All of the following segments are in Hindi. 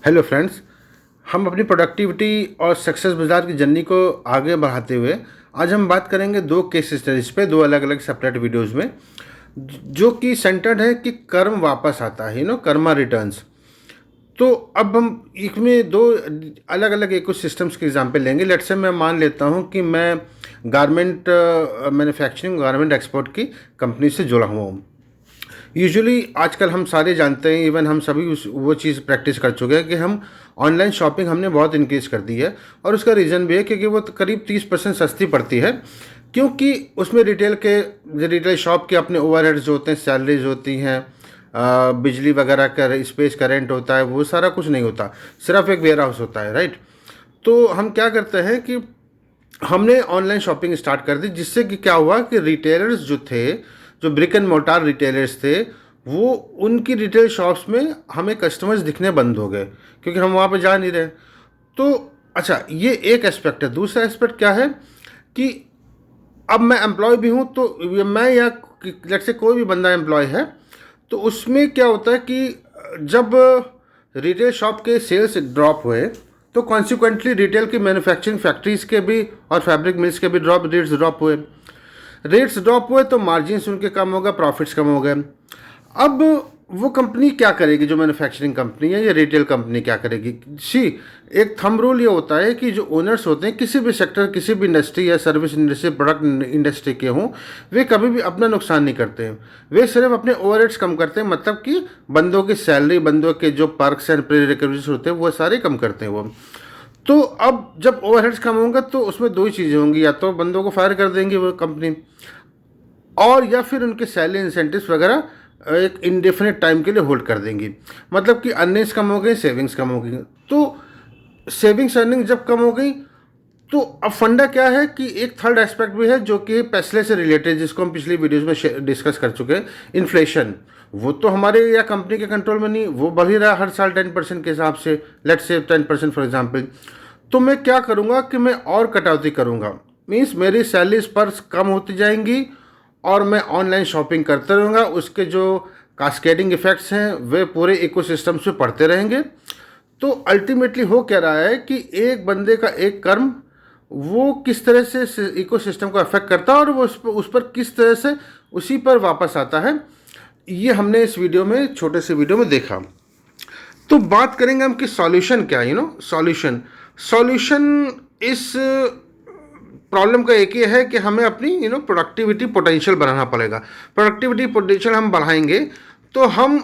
Hello friends. हम अपनी प्रोडक्टिविटी और सक्सेस बाजार की जर्नी को आगे बढ़ाते हुए आज हम बात करेंगे दो केस स्टडीज़ पे, दो अलग अलग सेपरेट वीडियोस में, जो कि सेंटर्ड है कि कर्म वापस आता है, कर्मा रिटर्न्स। तो अब हम इसमें दो अलग अलग इकोसिस्टम्स के एग्जांपल लेंगे। लेट्स से मैं मान लेता हूँ कि मैं गारमेंट मैन्युफैक्चरिंग, गारमेंट एक्सपोर्ट की कंपनी से जुड़ा हुआ हूँ। यूजुअली आजकल हम सारे जानते हैं, इवन हम सभी वो चीज़ प्रैक्टिस कर चुके हैं कि हम ऑनलाइन शॉपिंग हमने बहुत इंक्रीज़ कर दी है। और उसका रीज़न भी है क्योंकि वो करीब 30% सस्ती पड़ती है, क्योंकि उसमें रिटेल शॉप के अपने ओवरहेड्स जो होते हैं, सैलरीज होती हैं, बिजली वगैरह का स्पेस का रेंट होता है, वो सारा कुछ नहीं होता, सिर्फ एक वेयर हाउस होता है, राइट। तो हम क्या करते हैं कि हमने ऑनलाइन शॉपिंग स्टार्ट कर दी, जिससे कि क्या हुआ कि रिटेलर्स जो थे, जो ब्रिक एंड मोर्टार रिटेलर्स थे, वो उनकी रिटेल शॉप्स में हमें कस्टमर्स दिखने बंद हो गए क्योंकि हम वहाँ पे जा नहीं रहे। तो अच्छा, ये एक एस्पेक्ट है। दूसरा एस्पेक्ट क्या है कि अब मैं एम्प्लॉय भी हूँ, तो मैं या लेट से कोई भी बंदा एम्प्लॉय है, तो उसमें क्या होता है कि जब रिटेल शॉप के सेल्स ड्रॉप हुए, तो कॉन्सिक्वेंटली रिटेल की मैन्युफैक्चरिंग फैक्ट्रीज के भी और फैब्रिक मिल्स के भी रेट्स ड्रॉप हुए, तो मार्जिन्स उनके कम हो गए, प्रॉफिट्स कम हो गए। अब वो कंपनी क्या करेगी, जो मैन्युफैक्चरिंग कंपनी है या रिटेल कंपनी क्या करेगी? एक थंब रूल ये होता है कि जो ओनर्स होते हैं किसी भी सेक्टर, किसी भी इंडस्ट्री या सर्विस इंडस्ट्री, प्रोडक्ट इंडस्ट्री के हों, वे कभी भी अपना नुकसान नहीं करते हैं। वे सिर्फ अपने ओवरहेड्स कम करते हैं, मतलब कि बंदों की सैलरी, बंदों के जो पर्क्स एंड प्रीरिक्विजिट्स होते हैं, वो सारे कम करते हैं वो। तो अब जब ओवरहेड्स कम होंगे तो उसमें दो ही चीज़ें होंगी, या तो बंदों को फायर कर देंगे वो कंपनी, और या फिर उनके सैलरी इंसेंटिव्स वगैरह एक इंडेफिनिट टाइम के लिए होल्ड कर देंगी। मतलब कि अर्निंग्स कम हो गई, सेविंग्स कम हो गई। तो सेविंग्स अर्निंग जब कम हो गई, तो अब फंडा क्या है कि एक थर्ड एस्पेक्ट भी है जो कि पैसे से रिलेटेड, जिसको हम पिछली वीडियोस में डिस्कस कर चुके हैं, इन्फ्लेशन। वो तो हमारे या कंपनी के कंट्रोल में नहीं, वो बढ़ ही रहा हर साल 10% के हिसाब से, लेट्स से 10% फॉर एग्जांपल। तो मैं क्या करूँगा कि मैं और कटौती करूँगा, मीन्स मेरी सैलरीज पर कम होती जाएंगी और मैं ऑनलाइन शॉपिंग करते रहूँगा। उसके जो कास्केडिंग इफेक्ट्स हैं वे पूरे इकोसिस्टम से पड़ते रहेंगे। तो अल्टीमेटली हो क्या रहा है कि एक बंदे का एक कर्म वो किस तरह से इकोसिस्टम को अफेक्ट करता है और वो उस पर किस तरह से उसी पर वापस आता है, ये हमने इस वीडियो में, छोटे से वीडियो में देखा। तो बात करेंगे हम कि सॉल्यूशन क्या है। सॉल्यूशन इस प्रॉब्लम का एक ही है कि हमें अपनी प्रोडक्टिविटी पोटेंशियल बढ़ाना पड़ेगा। प्रोडक्टिविटी पोटेंशियल हम बढ़ाएंगे तो हम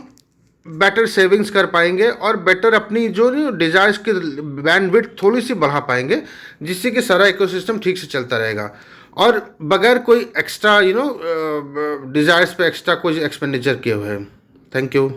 बेटर सेविंग्स कर पाएंगे और बेटर अपनी जो डिजायर्स की बैंडविड्थ थोड़ी सी बढ़ा पाएंगे, जिससे कि सारा इकोसिस्टम ठीक से चलता रहेगा और बगैर कोई एक्स्ट्रा डिजायर्स पे एक्स्ट्रा कुछ एक्सपेंडिचर किए हुए। Thank you.